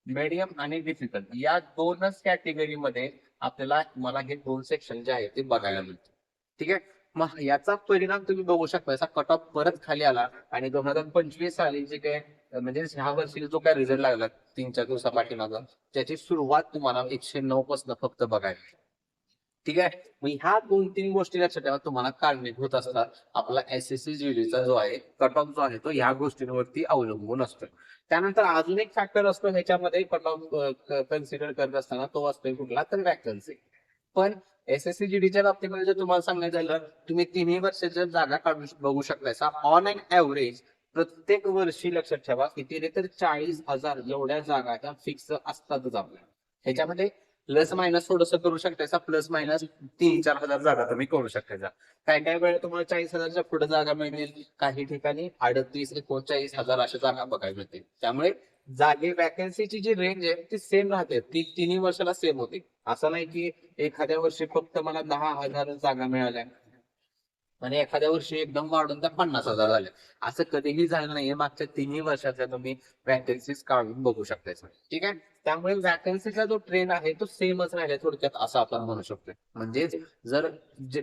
मीडियम आणि डिफिकल्ट या 2च कॅटेगरीमध्ये आपल्याला मला हे 2 सेक्शन जे आहे ते बघायला मिळते. ठीक आहे. मग याचा परिणाम तुम्ही बघू शकता, कट ऑफ परत खाली आला आणि 2025 साली जे काय म्हणजे ह्या वर्षी जो काय रिझल्ट लागला 3-4 दिवसापाठीमागं, त्याची सुरुवात तुम्हाला 109 पासून फक्त बघायला. ठीक आहे. मग ह्या 2-3 गोष्टी लक्षात ठेवा, तुम्हाला कारणीभूत असतात. आपला एसएससी जीडीचा जो आहे कट ऑफ जो आहे तो ह्या गोष्टींवरती अवलंबून असतो. त्यानंतर अजून एक फॅक्टर असतो ह्याच्यामध्ये कट ऑफ कन्सिडर करत असताना, तो असतो कुठला, तर वॅकन्सी. पण एसएससी जीडीच्या बाबतीमध्ये जर तुम्हाला सांगायचं झालं, तुम्ही 3 वर्षाच्या जागा काढू बघू शकता. ऑन अन ऍव्हरेज प्रत्येक वर्षी लक्षात ठेवा किती रे, तर 40,000 एवढ्या जागा ह्या फिक्स असतातच आपल्या. ह्याच्यामध्ये प्लस मायनस थोडस करू शकता, प्लस मायनस 3-4 हजार जागा तुम्ही करू शकता. काय काय वेळा तुम्हाला 40,000च्या पुढे जागा मिळतील, काही ठिकाणी 38-39 हजार अशा जागा बघायला मिळतील. त्यामुळे जागे वॅकन्सीची जी रेंज आहे ती सेम राहते, ती 3 वर्षाला सेम होते. असं नाही की एखाद्या वर्षी फक्त मला 10,000 जागा मिळाल्या आणि एखाद्या वर्षी एकदम वाढून त्या 50,000 झाल्या. असं कधीही झालं नाहीये. मागच्या 3 वर्षाच्या तुम्ही वॅकन्सीज काढून बघू शकता. ठीक आहे. त्यामुळे वॅकन्सीचा जो ट्रेंड आहे तो सेमच राहिला थोडक्यात, असं आपण म्हणू शकतो. म्हणजे जर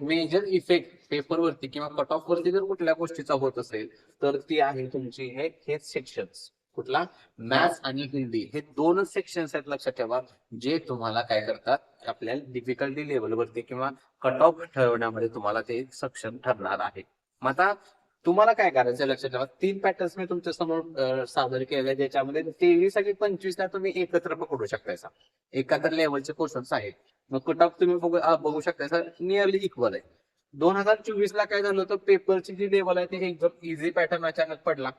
मेजर इफेक्ट पेपरवरती किंवा कट ऑफ वरती जर कुठल्या गोष्टीचा होत असेल, तर ती आहे तुमची हेच सेक्शन्स. कुठला, मॅथ्स आणि हिंदी, हे 2च सेक्शन्स आहेत लक्षात ठेवा, जे तुम्हाला काय करतात, आपल्याला डिफिकल्टी लेवलवरती किंवा कट ऑफ ठरवण्यामध्ये तुम्हाला ते सक्षम ठरणार आहे. मग आता तुम्हाला काय करायचं लक्षात ठेवा, 3 पॅटर्न्स मी तुमच्या समोर सादर केले, ज्याच्यामध्ये 23 आणि 25 ला तुम्ही एकत्र पकडू शकता. एकातर लेवलचे क्वेश्चन्स आहेत. मग कट ऑफ तुम्ही बघू शकता नियरली इक्वल आहे. 2024 ला काय झालं होतं, पेपरची जी लेवल आहे ते एकदम इझी पॅटर्न अचानक पडला.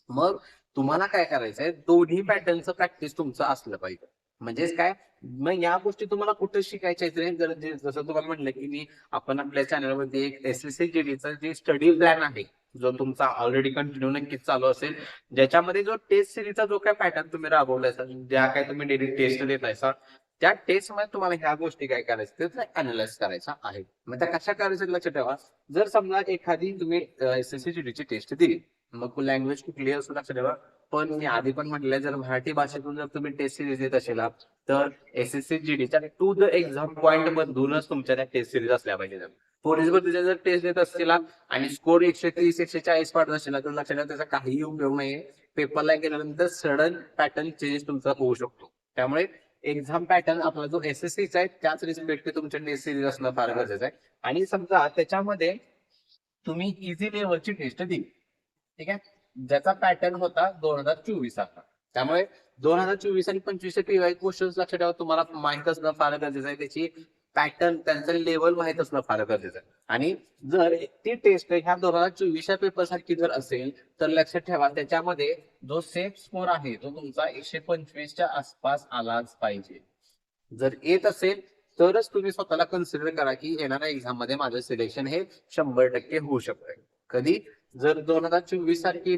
मग तुम्हाला काय करायचंय, दोन्ही पॅटर्नचं प्रॅक्टिस तुमचं असलं पाहिजे. म्हणजेच काय, मग या गोष्टी तुम्हाला कुठं शिकायच्या जसं तुम्हाला म्हटलं की आपण आपल्या चॅनलमध्ये एक एसएससी जीडीचा जे स्टडी प्लॅन आहे, जो तुमचा ऑलरेडी कंटिन्यू नक्कीच चालू असेल, ज्याच्यामध्ये जो टेस्ट सिरीजचा जो काय पॅटर्न तुम्ही राबवलायचा, ज्या काय तुम्ही डेली टेस्ट देतायचा, त्या टेस्ट मध्ये तुम्हाला ह्या गोष्टी काय करायचं ते अनालाइज करायचा आहे. मग त्या कशा करायचं लक्षात ठेवा. जर समजा एखादी तुम्ही एसएससी जीडीची टेस्ट दिली, मग लँग्वेज कुठली असू लक्षात ठेवा. पण मी आधी पण म्हटलंय, जर मराठी भाषेतून जर तुम्ही टेस्ट सिरीज देत असेल तर एसएससी जीडीच्या टू द एक्झाम पॉईंट मधूनच तुमच्या त्या टेस्ट सिरीज असल्या पाहिजे. पोलीस भरतीच्या जर टेस्ट देत असतील आणि स्कोर 130-140 पाडत असेल तर लक्षात ठेवा, त्याचा काहीही उपयोग नाहीये. पेपरला गेल्यानंतर सडन पॅटर्न चेंज तुमचा होऊ शकतो. त्यामुळे एक्झाम पॅटर्न आपला जो एसएससीचा आहे त्याच रिस्पेक्ट तुमच्या टेस्ट सिरीज असणं फार गरजेचं आहे. आणि समजा त्याच्यामध्ये तुम्ही इझी लेवलची टेस्ट दिली, ठीक आहे, ज्याचा पॅटर्न होता 2024 आता. त्यामुळे 2024 आणि 25 पीवाय क्वेश्चन लक्षात ठेवा, तुम्हाला माहित असणं फार गरजेचं आहे. त्याची पॅटर्न, त्यांचं लेवल माहित असणं फार गरजेचं आहे. आणि जर ती टेस्ट ह्या 2024 पेपर सारखी जर असेल तर लक्षात ठेवा, त्याच्यामध्ये जो सेफ स्कोर आहे तो तुमचा 125च्या आसपास आलाच पाहिजे. जर येत असेल तरच तुम्ही स्वतःला कन्सिडर करा की येणाऱ्या एक्झाम मध्ये माझं सिलेक्शन हे 100% होऊ शकतंय. कधी, जर 2024 सारखी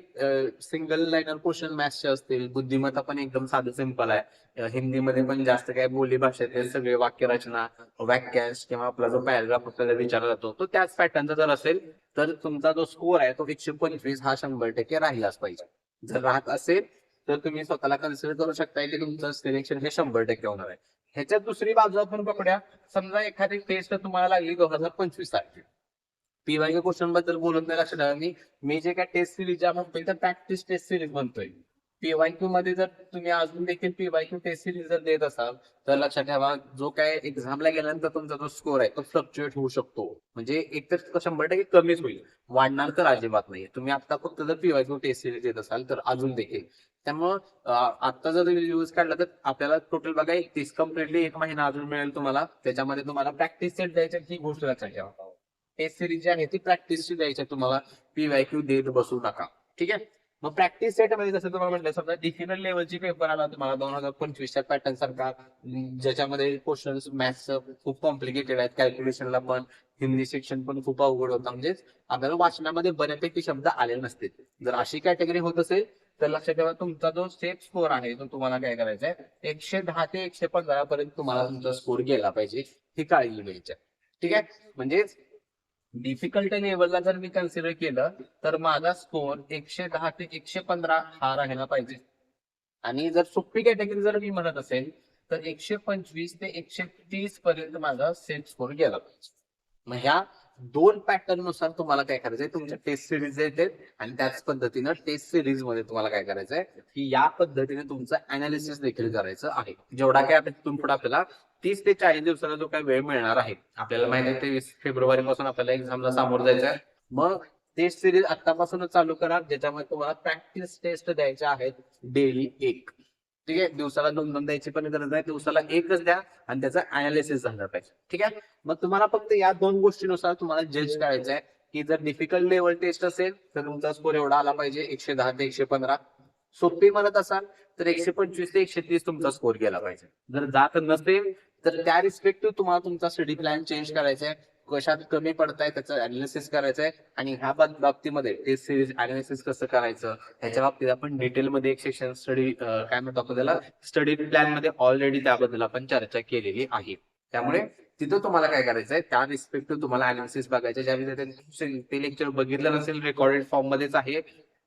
सिंगल लाईनर क्वेश्चन मॅथ्सचे असतील, बुद्धिमत्ता पण एकदम साधं सिंपल आहे, हिंदीमध्ये पण जास्त काय बोली भाषेत सगळे वाक्यरचना, वाक्यांश किंवा आपला जो पॅराग्राफ आपल्याला विचारला जातो तो त्याच पॅटर्नचा जर असेल तर तुमचा जो स्कोर आहे तो 125 हा 100% राहिलाच पाहिजे. जर राहत असेल तर तुम्ही स्वतःला कन्सिडर करू शकताय की तुमचं सिलेक्शन हे 100% होणार आहे. ह्याच्यात दुसरी बाजू आपण पकडूया. समजा एखादी टेस्ट तुम्हाला लागली 2025 सारखी, पीवाय क्वेश्चन बद्दल बोलत नाही, लक्षात ठेवा. मी जे काय टेस्ट सिरीज म्हणतोय तर प्रॅक्टिस टेस्ट सिरीज म्हणतोय. पीवायक्यू मध्ये जर तुम्ही अजून देखील पीवायक्यू टेस्ट सिरीज जर देत असाल तर लक्षात ठेवा, जो काय एक्झामला गेल्यानंतर तुमचा जो स्कोर आहे तो फ्लक्च्युएट होऊ शकतो. म्हणजे एक तर 100% कमीच होईल, वाढणार तर अजिबात नाही. तुम्ही आता फक्त जर पीवायक्यू टेस्ट सिरीज देत असाल तर अजून देखील. त्यामुळं आता जर यूज काढला तर आपल्याला टोटल बघा 31 कम्प्लिटली 1 महिना अजून मिळेल तुम्हाला. त्याच्यामध्ये तुम्हाला प्रॅक्टिस सेट द्यायची ही गोष्ट लक्षात ठेवा. टेस्ट सिरीज जी आहे ती प्रॅक्टिसची द्यायची तुम्हाला, पीवायक्यू देत बसू नका. ठीक आहे. मग प्रॅक्टिस सेट मध्ये जसं तुम्हाला म्हटलं, समजा डिफिकल्ट लेवलची पेपर आला तुम्हाला 2025च्या पॅटर्न सारखा, ज्याच्यामध्ये क्वेश्चन मॅथ्स खूप कॉम्प्लिकेटेड आहेत, कॅल्क्युलेशनला पण, हिंदी सेक्शन पण खूप अवघड होता, म्हणजे आपल्याला वाचनामध्ये बऱ्यापैकी शब्द आले नसते. जर अशी कॅटेगरी होत असेल तर लक्षात ठेवा, तुमचा जो सेफ स्कोर आहे तो तुम्हाला काय करायचा आहे, 110 ते 115 पर्यंत तुम्हाला तुमचा स्कोर गेला पाहिजे, ही काळजी घ्यायची. ठीक आहे. म्हणजे डिफिकल्ट लेवलला जर मी कन्सिडर केलं तर माझा स्कोर 110 ते 115 हा राहिला पाहिजे. आणि जर सोपी कॅटेगरी जर मी म्हणत असेल तर 125 ते 130 पर्यंत माझा सेट स्कोर गेला पाहिजे. मग ह्या दोन पॅटर्न नुसार तुम्हाला काय करायचंय, तुमच्या टेस्ट सिरीज येते आणि त्याच पद्धतीनं टेस्ट सिरीज मध्ये तुम्हाला काय करायचंय की या पद्धतीने तुमचं अनालिसिस देखील करायचं आहे. जेवढा काय आता तिथून पुढे आपल्याला 30 ते 40 दिवसाला जो काही वेळ मिळणार आहे, आपल्याला माहिती आहे 23 फेब्रुवारी पासून आपल्याला एक्झामला सामोरं जायचं आहे. मग टेस्ट सिरीज आतापासूनच चालू करा, ज्याच्यामध्ये तुम्हाला प्रॅक्टिस टेस्ट द्यायच्या आहेत डेली 1. ठीक आहे. दिवसाला 2-2 द्यायची पण गरज नाही, दिवसाला 1च द्या आणि त्याचा अनालिसिस झालं पाहिजे. ठीक आहे. मग तुम्हाला फक्त या दोन गोष्टीनुसार तुम्हाला जज करायचं आहे की जर डिफिकल्ट लेवल टेस्ट असेल तर तुमचा स्कोर एवढा आला पाहिजे, 110 ते 115. सोपी म्हणत असाल तर 125 ते 130 तुमचा स्कोर गेला पाहिजे. जर जात नसेल तर त्या रिस्पेक्टिव्ह तुम्हाला तुमचा स्टडी प्लॅन चेंज करायचा आहे, कशात कमी पडताय त्याचं अनालिसिस करायचं आहे. आणि ह्या बाबतीमध्ये टेस्ट सिरीज अनालिसिस कसं करायचं ह्याच्या बाबतीत आपण डिटेलमध्ये एक सेक्शन स्टडी काय म्हणतो आपण त्याला, स्टडी प्लॅन मध्ये ऑलरेडी त्याबद्दल आपण चर्चा केलेली आहे. त्यामुळे तिथं तुम्हाला काय करायचंय, त्या रिस्पेक्टिव्ह तुम्हाला अनालिसिस बघायचं. ज्यावेळी ते लेक्चर बघितलं नसेल, रेकॉर्डेड फॉर्म मध्येच आहे,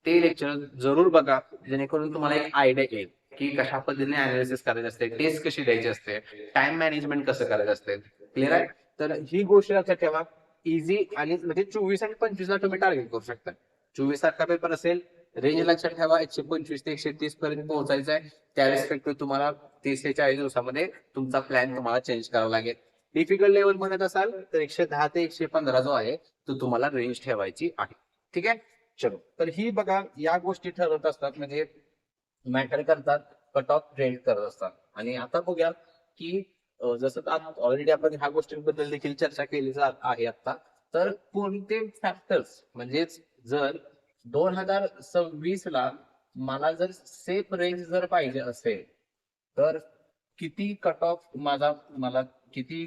ते लेक्चर जरूर बघा, जेणेकरून तुम्हाला एक आयडिया येईल की कशा पद्धतीने अनालिसिस करायचं असते, टेस्ट कशी द्यायची असते, टाइम मॅनेजमेंट कसं करायचं असते. क्लिअर आहे. तर ही गोष्ट लक्षात ठेवा. इझी आणि म्हणजे 24 आणि 25 ला तुम्ही टार्गेट करू शकता. 24 सारखा पेपर असेल, रेंज लक्षात ठेवा 125 ते 130 पर्यंत पोहोचायचं आहे. त्या रिस्पेक्टिव्ह तुम्हाला 30 ते 40 दिवसामध्ये तुमचा प्लॅन तुम्हाला चेंज करावा लागेल. डिफिकल्ट लेवल म्हणत असाल तर 110 ते 115 जो आहे तो तुम्हाला रेंज ठेवायची आहे. ठीक आहे. चलो, तर ही बघा या गोष्टी ठरवत असतात, म्हणजे मॅटर करतात, कट ऑफ ट्रेंड करत असतात. आणि आता बघूया की जसं ऑलरेडी आपण ह्या गोष्टींबद्दल देखील चर्चा केली जात आहे आता, तर कोणते फॅक्टर्स, म्हणजेच जर 2026 ला मला जर सेफ रेंज जर पाहिजे असेल तर किती कट ऑफ मला किती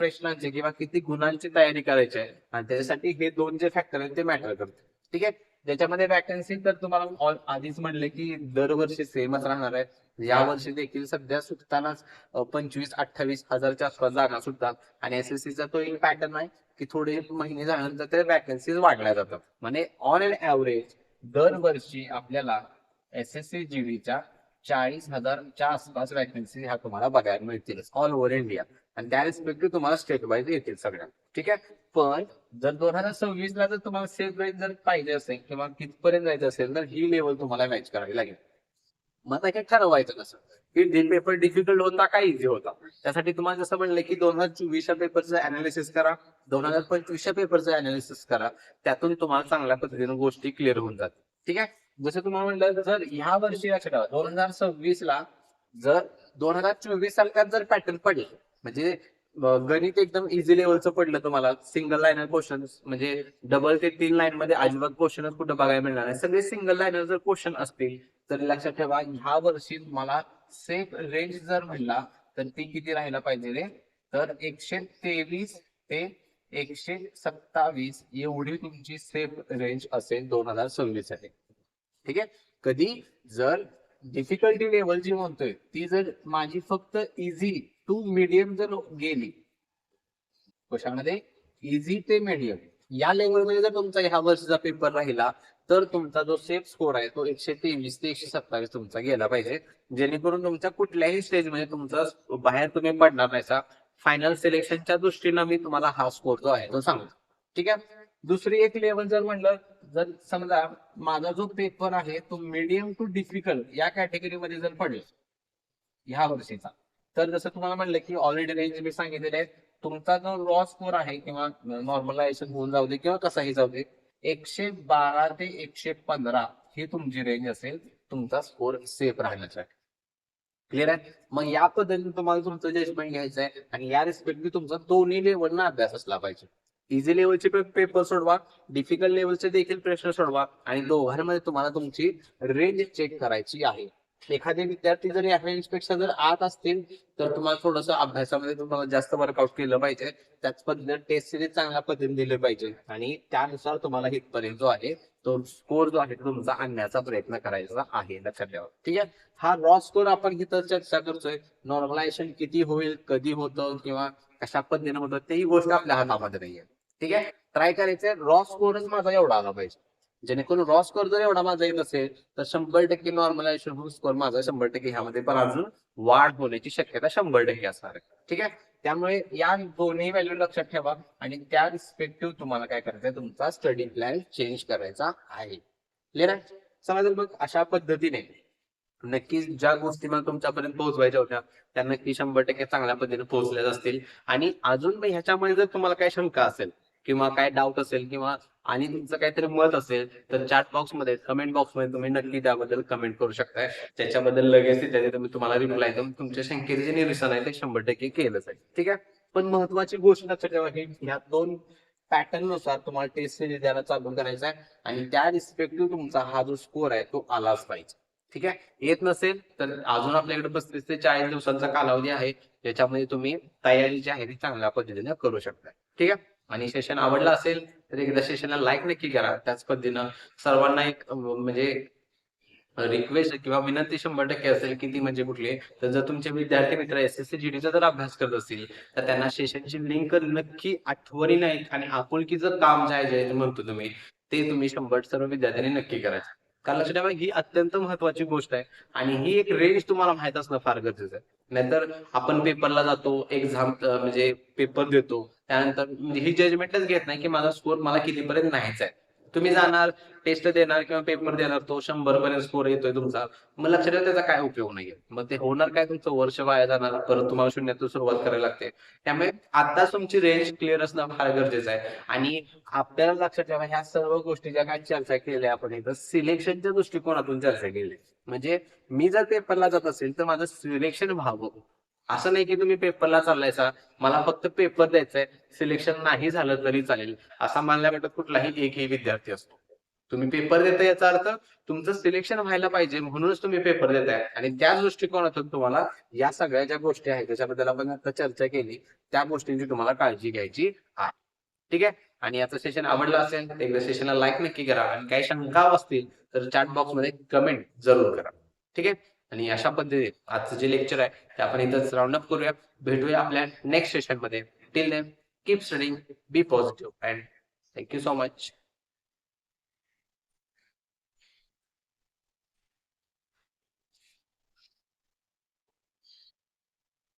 प्रश्नांची किंवा किती गुणांची तयारी करायची आहे, आणि त्याच्यासाठी हे दोन जे फॅक्टर आहेत ते मॅटर करतात. ठीक आहे. ज्याच्यामध्ये वॅकन्सी तर तुम्हाला आधीच म्हणले की दरवर्षी सेमच राहणार आहे. या वर्षी देखील सध्या सुटतानाच 25-28 हजारच्या आसपास जागा सुटतात. आणि एसएससीचा तो एक पॅटर्न आहे की थोडे महिने झाल्यानंतर ते वॅकन्सीज वाढल्या जातात. म्हणजे ऑन एन ऍव्हरेज दरवर्षी आपल्याला एसएससी जीडीच्या 40,000च्या आसपास वॅकन्सी ह्या तुम्हाला बघायला मिळतील ऑल ओव्हर इंडिया. आणि त्या रिस्पेक्टिव्ह तुम्हाला स्टेट वाईज येतील सगळ्या. ठीक आहे. पण जर 2026 ला जर तुम्हाला सेफ रेंज जर पाहिजे असेल किंवा कितपर्यंत जायचं असेल तर ही लेवल तुम्हाला मॅच करावी लागेल. मग काय ठरवायचं कसं की पेपर डिफिकल्ट होता का इझी होता. त्यासाठी तुम्हाला जसं म्हणलं की 2024च्या पेपरचं अनालिसिस करा, 2025च्या पेपरचं अनालिसिस करा, त्यातून तुम्हाला चांगल्या पद्धतीने गोष्टी क्लिअर होऊन जातात. ठीक आहे. जसं तुम्हाला म्हणलं, जर ह्या वर्षी लक्षात ठेवा 2026 ला जर 2024 सारखा जर पॅटर्न पडला, म्हणजे गणित एकदम इझी लेवलचं पडलं तुम्हाला, सिंगल लाईनर क्वेश्चन, म्हणजे डबल ते 3 लाईन मध्ये अजिबात क्वेश्चनच कुठं बघायला मिळणार नाही, सगळे सिंगल लाईनर जर क्वेश्चन असतील तर लक्षात ठेवा ह्या वर्षी मला सेफ रेंज जर म्हणला तर ती किती राहायला पाहिजे रे, तर 123 ते 127 एवढी तुमची सेफ रेंज असेल 2026 साठी. ठीक आहे. कधी जर डिफिकल्टी लेवल जी म्हणतोय ती जर माझी फक्त इझी टू मीडियम जर गेली, कशामध्ये इझी ते मीडियम या लेवलमध्ये जर तुमचा ह्या वर्षीचा पेपर राहिला, तर तुमचा जो सेफ स्कोर आहे तो 123 ते 127 तुमचा गेला पाहिजे, जेणेकरून तुमच्या कुठल्याही स्टेजमध्ये तुमचा बाहेर तुम्ही पडणार नाही. फायनल सिलेक्शनच्या दृष्टीनं मी तुम्हाला हा स्कोर जो आहे तो सांगतो. ठीक आहे. दुसरी एक लेवल जर म्हणलं, जर समजा माझा जो पेपर आहे तो मीडियम टू डिफिकल्ट या कॅटेगरीमध्ये जर पडला ह्या वर्षीचा, तर जसं तुम्हाला म्हणलं की ऑलरेडी रेंज मी सांगितलेले आहे, तुमचा जो रॉ स्कोर आहे किंवा नॉर्मलायझेशन होऊन जाऊ दे किंवा कसाही जाऊ दे, 112 ते 115 ही तुमची रेंज असेल तुमचा स्कोर सेफ राहण्यासाठी. क्लिअर आहे. मग या पद्धतीने तुम्हाला तुमचं जजमेंट घ्यायचं आहे आणि या रिस्पेक्टली तुमचा दोन्ही लेवलना अभ्यास असला पाहिजे. इझी लेवलचे पेपर सोडवा, डिफिकल्ट लेवलचे देखील प्रश्न सोडवा आणि दोघांमध्ये तुम्हाला तुमची रेंज चेक करायची आहे. एखादे विद्यार्थी जर या रेंज पेक्षा जर आत असतील तर तुम्हाला थोडंसं अभ्यासामध्ये तुम्हाला जास्त वर्कआउट केलं पाहिजे. त्याच पद्धतीने टेस्ट सिरीज चांगल्या पद्धतीने दिले पाहिजे आणि त्यानुसार तुम्हाला इथपर्यंत जो आहे तो स्कोर जो आहे तुमचा आणण्याचा प्रयत्न करायचा आहे. लक्षात ठेवा. ठीक आहे. हा रॉ स्कोर आपण इथं चर्चा करतोय. नॉर्मलायझेशन किती होईल, कधी होतं किंवा कशा पद्धतीने होतं तेही गोष्ट आपल्या हातामध्ये नाहीये. ठीक आहे. ट्राय करायचंय रॉ स्कोरच माझा एवढा आला पाहिजे, जेणेकरून रॉ स्कोर जर एवढा माझा येत असेल तर 100% नॉर्मलायझेशन स्कोर माझा 100% ह्यामध्ये पण अजून वाढ होण्याची शक्यता 100% असणार आहे. ठीक आहे. त्यामुळे या दोन्ही व्हॅल्यू लक्षात ठेवा आणि त्या रिस्पेक्टिव्ह तुम्हाला काय करायचंय, तुमचा स्टडी प्लॅन चेंज करायचा आहे. क्लिअर आहे. चला तर मग अशा पद्धतीने नक्कीच ज्या गोष्टी मला तुमच्यापर्यंत पोहोचवायच्या होत्या त्या नक्की 100% चांगल्या पद्धतीने पोहोचल्याच असतील. आणि अजून ह्याच्यामध्ये जर तुम्हाला काही शंका असेल किंवा काय डाऊट असेल किंवा आणि तुमचं काहीतरी मत असेल तर चॅट बॉक्स मध्ये, कमेंट बॉक्स मध्ये तुम्ही नक्की त्याबद्दल कमेंट करू शकताय. त्याच्याबद्दल लगेच तिथे मी तुम्हाला रिप्लाय देऊन तुमच्या शंकेचे जे निरसन आहे ते 100% केलंच आहे. ठीक आहे. पण महत्वाची गोष्ट लक्षात ठेवा की ह्या दोन पॅटर्न नुसार तुम्हाला टेस्ट सिरीज द्यायला चालू करायचा आहे आणि त्या रिस्पेक्टिव्ह तुमचा हा जो स्कोर आहे तो आलाच पाहिजे. ठीक आहे. येत नसेल तर अजून आपल्याकडे 35 ते 40 दिवसांचा कालावधी आहे, ज्याच्यामध्ये तुम्ही तयारी जी आहे ती चांगल्या पद्धतीने करू शकता. ठीक आहे. आणि सेशन आवडला असेल तर एकदा सेशनला लाईक नक्की करा. त्याच पद्धतीनं सर्वांना एक म्हणजे रिक्वेस्ट किंवा विनंती 100% असेल की ती म्हणजे कुठली, तर जर तुमचे विद्यार्थी मित्र एसएससी जीडीचा जर अभ्यास करत असतील तर त्यांना सेशनची लिंक नक्की आठवणी आणि आपुलकीचं काम जे आहे म्हणतो तुम्ही, ते तुम्ही 100 सर्व विद्यार्थ्यांनी नक्की करायचं. कारण लक्षात ठेवा ही अत्यंत महत्वाची गोष्ट आहे आणि ही एक रेंज तुम्हाला माहित असणं फार गरजेचं आहे. नाहीतर आपण पेपरला जातो, एक्झाम म्हणजे पेपर देतो, त्यानंतर ही जजमेंटच घेत नाही की माझा स्कोर मला कितीपर्यंत नाहीच आहे. तुम्ही जाणार, टेस्ट देणार किंवा पेपर देणार, तो 100 पर्यंत स्कोर येतोय तुमचा, मग लक्षात ठेवा त्याचा काय उपयोग नाहीये. मग ते होणार काय, तुमचं वर्ष वाया जाणार, परत तुम्हाला शून्यातून सुरुवात करायला लागते. त्यामुळे आता तुमची रेंज क्लिअर असणं फार गरजेचं आहे. आणि आपल्याला लक्षात ठेवा ह्या सर्व गोष्टी ज्या काय चर्चा केल्या आपण इथं सिलेक्शनच्या दृष्टिकोनातून चर्चा केली. म्हणजे मी जर पेपरला जात असेल तर माझं सिलेक्शन व्हावं. असं नाही की तुम्ही पेपरला चाललायचा, मला फक्त पेपर द्यायचाय, सिलेक्शन नाही झालं तरी चालेल असा मानल्या गटात कुठलाही एकही विद्यार्थी असतो. तुम्ही पेपर देताय याचा अर्थ तुमचं सिलेक्शन व्हायला पाहिजे म्हणूनच तुम्ही पेपर देताय आणि त्या दृष्टिकोनातून तुम्हाला या सगळ्या ज्या गोष्टी आहेत त्याच्याबद्दल आपण आता चर्चा केली त्या गोष्टींची तुम्हाला काळजी घ्यायची आहे. ठीक आहे. आणि याचं सेशन आवडलं असेल तर एकदा सेशनला लाईक नक्की करा आणि काही शंका असतील तर चॅट बॉक्स मध्ये कमेंट जरूर करा. ठीक आहे. आणि अशा पद्धतीने आजचं जे लेक्चर आहे ते आपण इथंच राऊंड अप करूया. भेटूया आपल्या नेक्स्ट सेशन मध्ये. Till then keep studying, be positive and thank you so much.